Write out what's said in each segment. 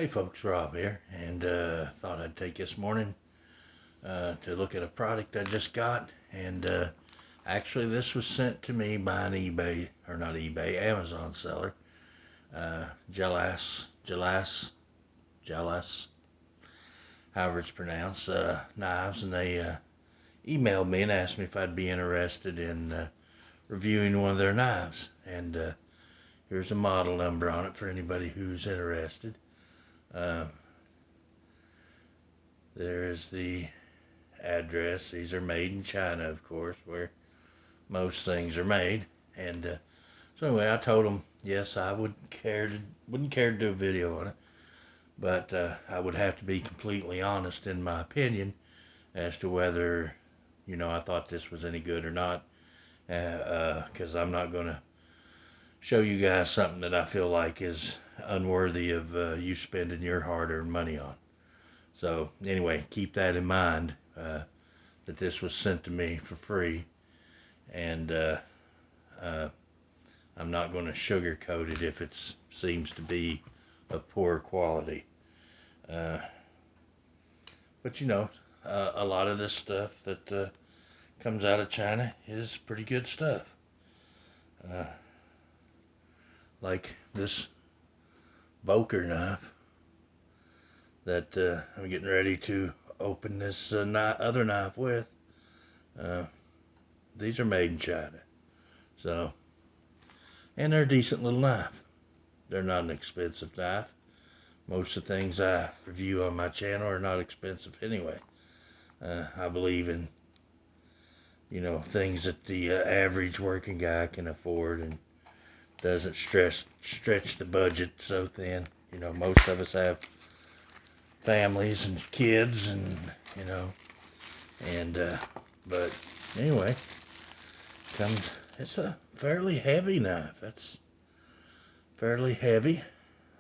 Hey folks, Rob here, and thought I'd take this morning to look at a product I just got. And actually, this was sent to me by an Amazon seller. Jellas, however it's pronounced, knives, and they emailed me and asked me if I'd be interested in reviewing one of their knives. And here's a model number on it for anybody who's interested. Uh, There's the address. These are made in China, of course, where most things are made. And so anyway, I told them yes, I wouldn't care to do a video on it, but I would have to be completely honest in my opinion as to whether I thought this was any good or not, because I'm not going to show you guys something that I feel like is unworthy of you spending your hard-earned money on. So anyway, keep that in mind, that this was sent to me for free, and I'm not going to sugarcoat it if it seems to be of poor quality. But a lot of this stuff that comes out of China is pretty good stuff. Like this Boker knife that I'm getting ready to open this other knife with. These are made in China, so, and they're a decent little knife. They're not an expensive knife. Most of the things I review on my channel are not expensive anyway. I believe in things that the average working guy can afford and doesn't stretch the budget so thin. Most of us have families and kids, and but anyway, it's a fairly heavy knife. That's fairly heavy.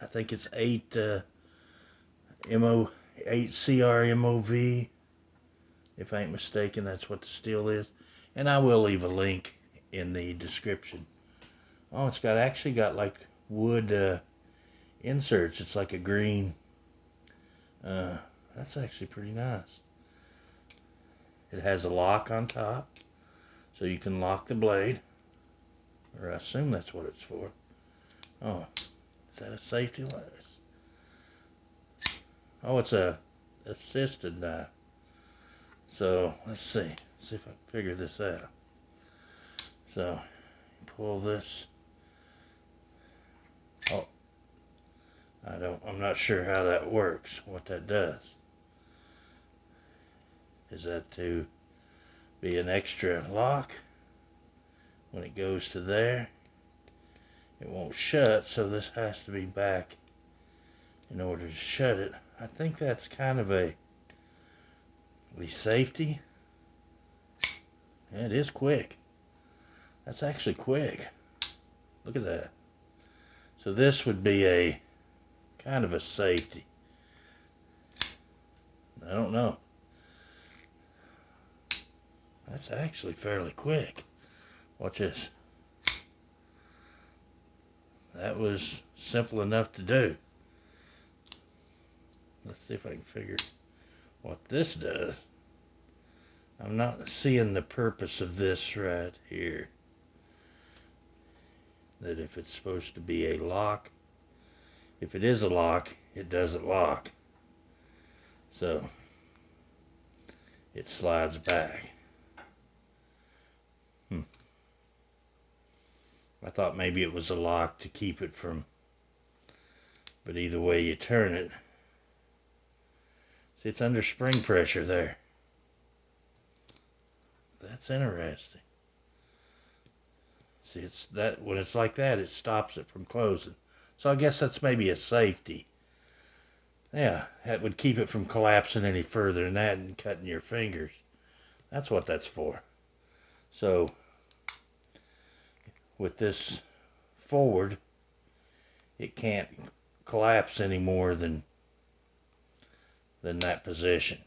I think it's 8 CRMOV, if I ain't mistaken. That's what the steel is, and I will leave a link in the description. Oh, it's actually got like wood inserts. It's like a green. That's actually pretty nice. It has a lock on top, so you can lock the blade, or I assume that's what it's for. Oh, is that a safety lattice? Oh, it's a assisted knife. So let's see if I can figure this out. So pull this. Oh, I'm not sure how that works, what that does. Is that to be an extra lock? When it goes to there, it won't shut, so this has to be back in order to shut it. I think that's kind of a safety. Yeah, it is quick. That's actually quick. Look at that. So this would be a kind of a safety. I don't know. That's actually fairly quick. Watch this. That was simple enough to do. Let's see if I can figure what this does. I'm not seeing the purpose of this right here. That if it's supposed to be a lock, if it is a lock, it doesn't lock. So it slides back. I thought maybe it was a lock to keep it from, but either way you turn it, see, it's under spring pressure there. That's interesting. See, it's that when it's like that, it stops it from closing. So I guess that's maybe a safety. Yeah, that would keep it from collapsing any further than that and cutting your fingers. That's what that's for. So with this forward, it can't collapse any more than that position.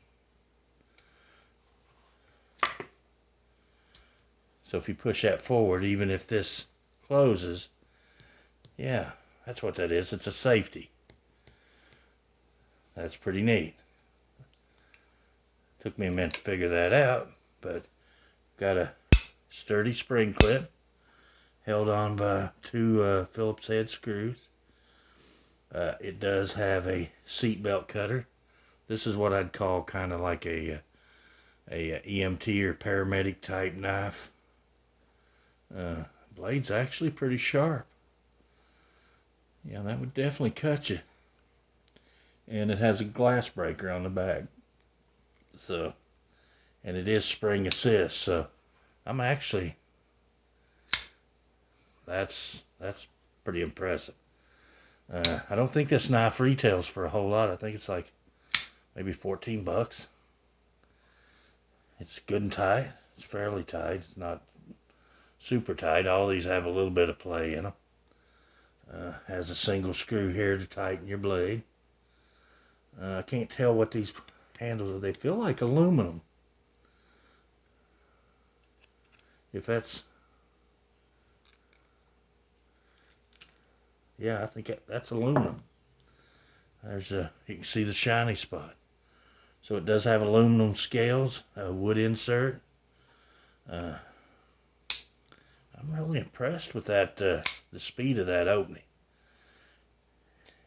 So if you push that forward, even if this closes, yeah, that's what that is. It's a safety. that's pretty neat. Took me a minute to figure that out, but got a sturdy spring clip held on by two Phillips head screws. It does have a seat belt cutter. This is what I'd call kind of like a EMT or paramedic type knife. Blade's actually pretty sharp. Yeah, that would definitely cut you. And it has a glass breaker on the back. So, and it is spring assist. So, I'm actually, that's pretty impressive. I don't think this knife retails for a whole lot. I think it's like maybe 14 bucks. It's good and tight. It's fairly tight. It's not super tight. All these have a little bit of play in them. Has a single screw here to tighten your blade. I can't tell what these handles are. They feel like aluminum. If that's, yeah, I think that's aluminum. You can see the shiny spot. So it does have aluminum scales, a wood insert. I'm really impressed with that, the speed of that opening.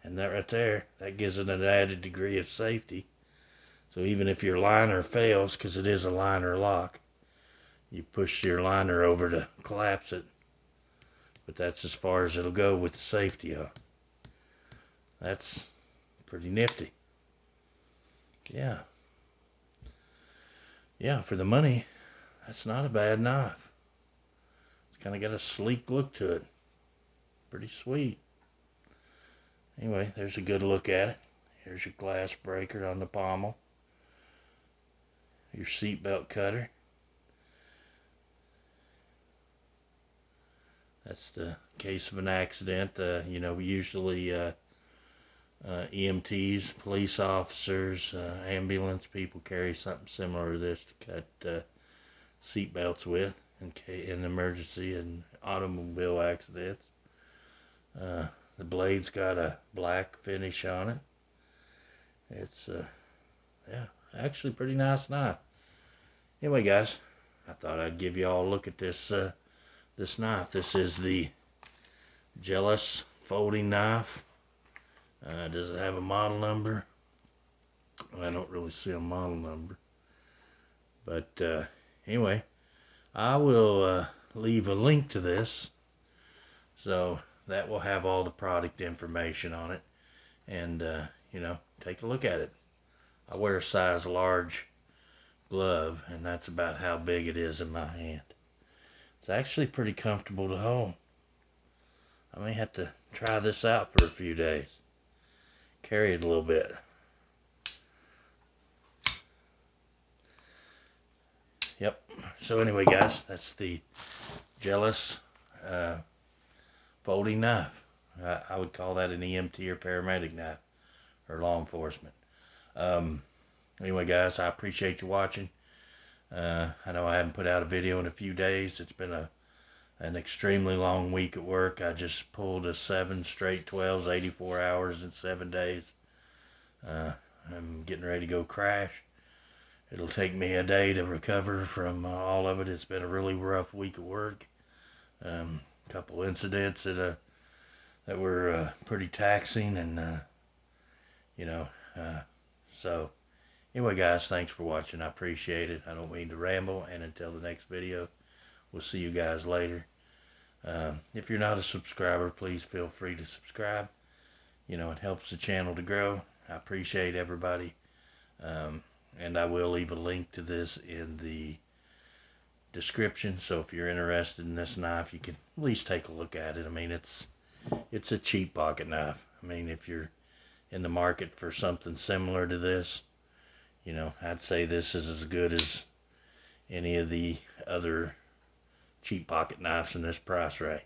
And that right there, that gives it an added degree of safety. So even if your liner fails, because it is a liner lock, you push your liner over to collapse it. But that's as far as it'll go with the safety on. That's pretty nifty. Yeah. Yeah, for the money, that's not a bad knife. It's kind of got a sleek look to it. Pretty sweet. Anyway, there's a good look at it. Here's your glass breaker on the pommel. Your seatbelt cutter. That's the case of an accident. You know, usually EMTs, police officers, ambulance people carry something similar to this to cut seat belts with in emergency and automobile accidents. The blade's got a black finish on it. It's yeah, actually pretty nice knife. Anyway, guys, I thought I'd give you all a look at this this knife. This is the Jellas folding knife. Does it have a model number? I don't really see a model number. But anyway, I will leave a link to this. So that will have all the product information on it. And, you know, take a look at it. I wear a size large glove, and that's about how big it is in my hand. It's actually pretty comfortable to hold. I may have to try this out for a few days. Carry it a little bit. Yep. So anyway, guys, that's the Jellas folding knife. I would call that an EMT or paramedic knife, or law enforcement. Anyway, guys, I appreciate you watching. I know I haven't put out a video in a few days. It's been an extremely long week at work. I just pulled a 7 straight 12s, 84 hours in 7 days. I'm getting ready to go crash. It'll take me a day to recover from all of it. It's been a really rough week at work. Couple incidents that were pretty taxing, and you know, so anyway, guys, thanks for watching. I appreciate it. I don't mean to ramble, and until the next video, we'll see you guys later. If you're not a subscriber, please feel free to subscribe. You know, it helps the channel to grow. I appreciate everybody. And I will leave a link to this in the description, so if you're interested in this knife, you can at least take a look at it. I mean, it's a cheap pocket knife. I mean, if you're in the market for something similar to this, you know, I'd say this is as good as any of the other cheap pocket knives in this price range.